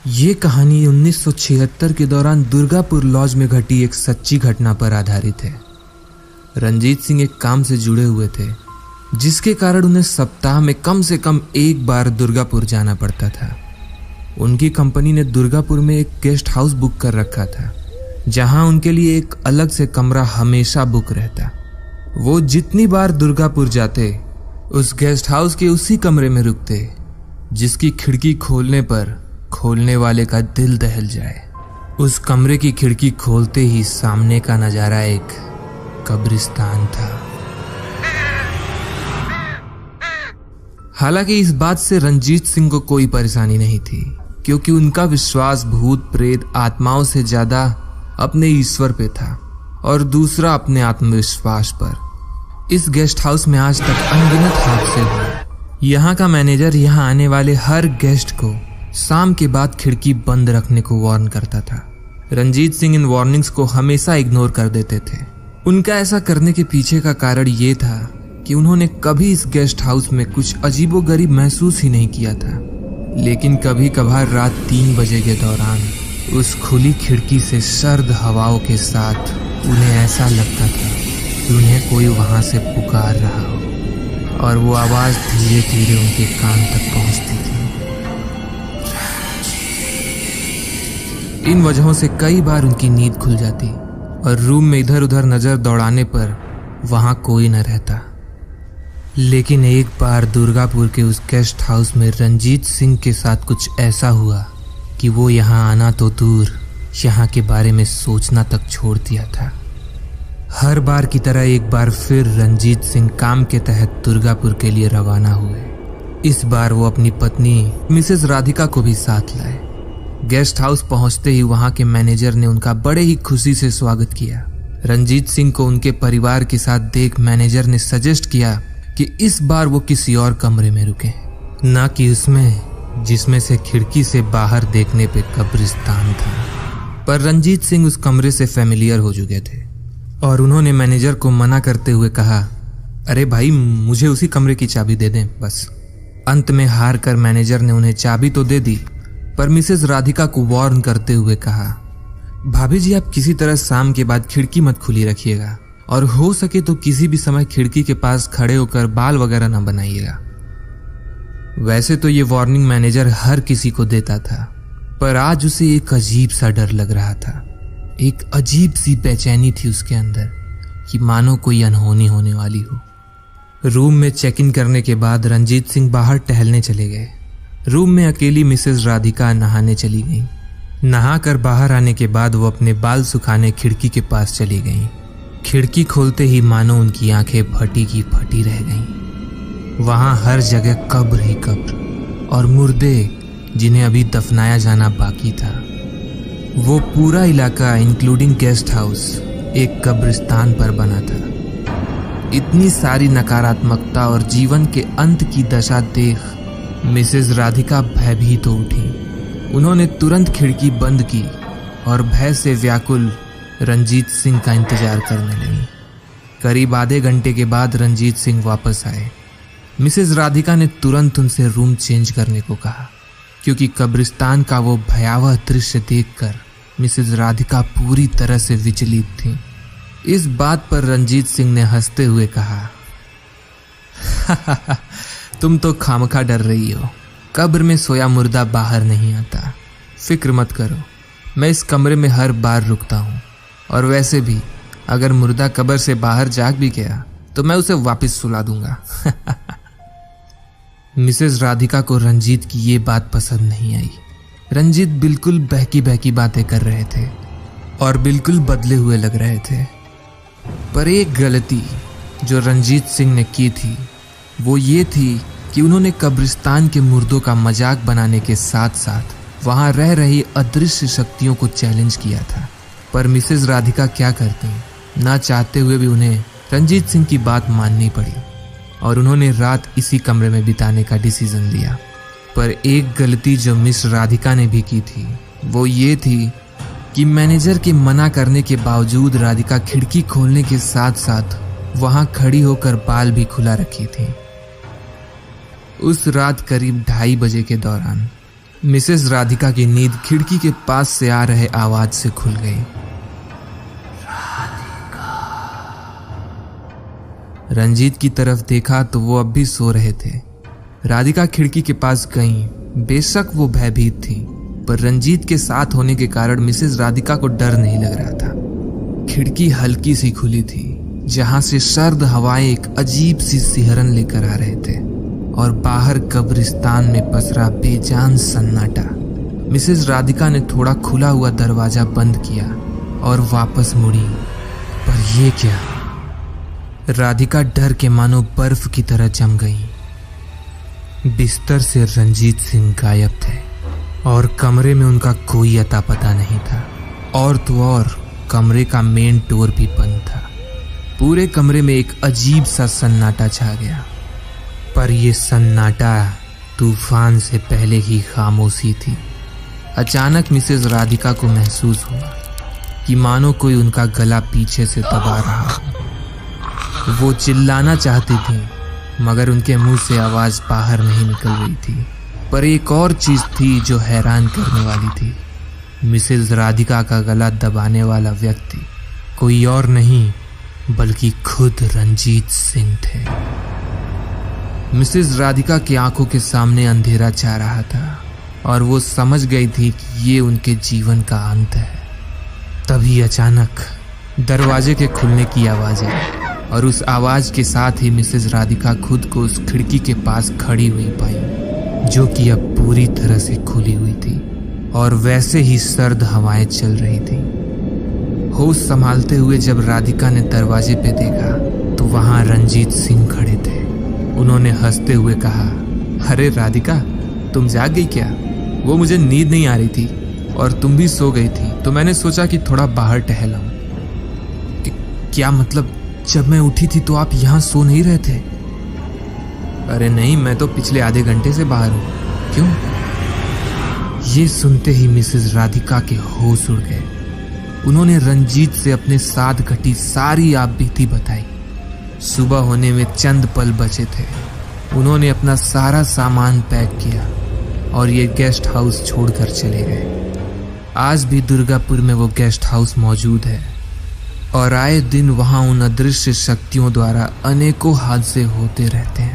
ये कहानी 1976 के दौरान दुर्गापुर लॉज में घटी एक सच्ची घटना पर आधारित है। रंजीत सिंह एक काम से जुड़े हुए थे जिसके कारण उन्हें सप्ताह में कम से कम एक बार दुर्गापुर जाना पड़ता था। उनकी कंपनी ने दुर्गापुर में एक गेस्ट हाउस बुक कर रखा था जहां उनके लिए एक अलग से कमरा हमेशा बुक रहता। वो जितनी बार दुर्गापुर जाते उस गेस्ट हाउस के उसी कमरे में रुकते जिसकी खिड़की खोलने पर खोलने वाले का दिल दहल जाए। उस कमरे की खिड़की खोलते ही सामने का नजारा एक कब्रिस्तान था। हालांकि इस बात से रंजीत सिंह को कोई परेशानी नहीं थी क्योंकि उनका विश्वास भूत प्रेत आत्माओं से ज्यादा अपने ईश्वर पे था और दूसरा अपने आत्मविश्वास पर। इस गेस्ट हाउस में आज तक अनगिनत हादसे हुए। यहाँ का मैनेजर यहाँ आने वाले हर गेस्ट को शाम के बाद खिड़की बंद रखने को वार्न करता था। रंजीत सिंह इन वार्निंग्स को हमेशा इग्नोर कर देते थे। उनका ऐसा करने के पीछे का कारण ये था कि उन्होंने कभी इस गेस्ट हाउस में कुछ अजीबोगरीब महसूस ही नहीं किया था। लेकिन कभी कभार रात 3 बजे के दौरान उस खुली खिड़की से सर्द हवाओं के साथ उन्हें ऐसा लगता था कि उन्हें कोई वहां से पुकार रहा हो और वो आवाज धीरे धीरे उनके कान तक पहुंचती थी। इन वजहों से कई बार उनकी नींद खुल जाती और रूम में इधर उधर नजर दौड़ाने पर वहां कोई न रहता। लेकिन एक बार दुर्गापुर के उस गेस्ट हाउस में रंजीत सिंह के साथ कुछ ऐसा हुआ कि वो यहाँ आना तो दूर यहाँ के बारे में सोचना तक छोड़ दिया था। हर बार की तरह एक बार फिर रंजीत सिंह काम के तहत दुर्गापुर के लिए रवाना हुए। इस बार वो अपनी पत्नी मिसेस राधिका को भी साथ लाए। गेस्ट हाउस पहुंचते ही वहां के मैनेजर ने उनका बड़े ही खुशी से स्वागत किया। रंजीत सिंह को उनके परिवार के साथ देख मैनेजर ने सजेस्ट किया कि इस बार वो किसी और कमरे में रुके, ना कि उसमें जिसमें से खिड़की से बाहर देखने पे कब्रिस्तान था। पर रंजीत सिंह उस कमरे से फैमिलियर हो चुके थे और उन्होंने मैनेजर को मना करते हुए कहा, अरे भाई मुझे उसी कमरे की चाबी दे दें बस। अंत में हार कर मैनेजर ने उन्हें चाबी तो दे दी पर मिसेस राधिका को वार्न करते हुए कहा, भाभी जी आप किसी तरह शाम के बाद खिड़की मत खुली रखिएगा और हो सके तो किसी भी समय खिड़की के पास खड़े होकर बाल वगैरह ना बनाइएगा। वैसे तो ये वार्निंग मैनेजर हर किसी को देता था पर आज उसे एक अजीब सा डर लग रहा था। एक अजीब सी बेचैनी थी उसके अंदर कि मानो कोई अनहोनी होने वाली हो। रूम में चेक इन करने के बाद रंजीत सिंह बाहर टहलने चले गए। रूम में अकेली मिसेस राधिका नहाने चली गईं। नहाकर बाहर आने के बाद वो अपने बाल सुखाने खिड़की के पास चली गईं। खिड़की खोलते ही मानो उनकी आंखें फटी की फटी रह गईं। वहां हर जगह कब्र ही कब्र और मुर्दे जिन्हें अभी दफनाया जाना बाकी था। वो पूरा इलाका इंक्लूडिंग गेस्ट हाउस एक कब्रिस्तान पर बना था। इतनी सारी नकारात्मकता और जीवन के अंत की दशा देख मिसेस राधिका भयभीत हो उठी। उन्होंने तुरंत खिड़की बंद की और भय से व्याकुल रंजीत सिंह का इंतजार करने लगी। करीब आधे घंटे के बाद रंजीत सिंह वापस आए। मिसेस राधिका ने तुरंत उनसे रूम चेंज करने को कहा क्योंकि कब्रिस्तान का वो भयावह दृश्य देखकर मिसेस राधिका पूरी तरह से विचलित थी। इस बात पर रंजीत सिंह ने हंसते हुए कहा, तुम तो खामखा डर रही हो। कब्र में सोया मुर्दा बाहर नहीं आता। फिक्र मत करो, मैं इस कमरे में हर बार रुकता हूँ और वैसे भी अगर मुर्दा कब्र से बाहर जाग भी गया तो मैं उसे वापस सुला दूंगा। मिसेस राधिका को रंजीत की ये बात पसंद नहीं आई। रंजीत बिल्कुल बहकी बहकी बातें कर रहे थे और बिल्कुल बदले हुए लग रहे थे। पर एक गलती जो रंजीत सिंह ने की थी वो ये थी कि उन्होंने कब्रिस्तान के मुर्दों का मजाक बनाने के साथ साथ वहां रह रही अदृश्य शक्तियों को चैलेंज किया था। पर मिसेस राधिका क्या करती, ना चाहते हुए भी उन्हें रंजीत सिंह की बात माननी पड़ी और उन्होंने रात इसी कमरे में बिताने का डिसीजन लिया। पर एक गलती जो मिस राधिका ने भी की थी वो ये थी कि मैनेजर के मना करने के बावजूद राधिका खिड़की खोलने के साथ साथ वहां खड़ी होकर बाल भी खुला रखी थी। उस रात करीब 2:30 बजे के दौरान मिसेस राधिका की नींद खिड़की के पास से आ रहे आवाज से खुल गई। रंजीत की तरफ देखा तो वो अब भी सो रहे थे। राधिका खिड़की के पास गईं। बेशक वो भयभीत थी, पर रंजीत के साथ होने के कारण मिसेस राधिका को डर नहीं लग रहा था। खिड़की हल्की सी खुली थी, जहां से सर्द हवाएं एक अजीब सी सिहरन लेकर आ रहे थे, और बाहर कब्रिस्तान में पसरा बेजान सन्नाटा। मिसेस राधिका ने थोड़ा खुला हुआ दरवाजा बंद किया और वापस मुड़ी। पर ये क्या? राधिका डर के मानो बर्फ की तरह जम गई। बिस्तर से रंजीत सिंह गायब थे और कमरे में उनका कोई अता पता नहीं था। और तो और कमरे का मेन डोर भी बंद था। पूरे कमरे में एक अजीब सा सन्नाटा छा गया। पर यह सन्नाटा तूफान से पहले ही खामोशी थी। अचानक मिसेस राधिका को महसूस हुआ कि मानो कोई उनका गला पीछे से दबा रहा हो। वो चिल्लाना चाहती थी, मगर उनके मुंह से आवाज बाहर नहीं निकल रही थी। पर एक और चीज थी जो हैरान करने वाली थी। मिसेस राधिका का गला दबाने वाला व्यक्ति कोई और नहीं बल्कि खुद रंजीत सिंह थे। मिसेस राधिका की आंखों के सामने अंधेरा छा रहा था और वो समझ गई थी कि ये उनके जीवन का अंत है। तभी अचानक दरवाजे के खुलने की आवाज आई और उस आवाज के साथ ही मिसेस राधिका खुद को उस खिड़की के पास खड़ी हुई पाई, जो कि अब पूरी तरह से खुली हुई थी और वैसे ही सर्द हवाएं चल रही थी। होश संभालते हुए जब राधिका ने दरवाजे पे देखा तो वहां रंजीत सिंह खड़े थे। उन्होंने हंसते हुए कहा, अरे राधिका, तुम जाग गई क्या? वो मुझे नींद नहीं आ रही थी और तुम भी सो गई थी, तो मैंने सोचा कि थोड़ा बाहर टहल आऊं। क्या मतलब, जब मैं उठी थी तो आप यहाँ सो नहीं रहे थे? अरे नहीं, मैं तो पिछले आधे घंटे से बाहर हूँ। क्यों? ये सुनते ही मिसेस राधिका के होश उड़ गए। उन्होंने रंजीत से अपने साथ घटी सारी आपबीती बताई। सुबह होने में चंद पल बचे थे। उन्होंने अपना सारा सामान पैक किया और ये गेस्ट हाउस छोड़कर चले गए। आज भी दुर्गापुर में वो गेस्ट हाउस मौजूद है और आए दिन वहां उन अदृश्य शक्तियों द्वारा अनेकों हादसे होते रहते हैं।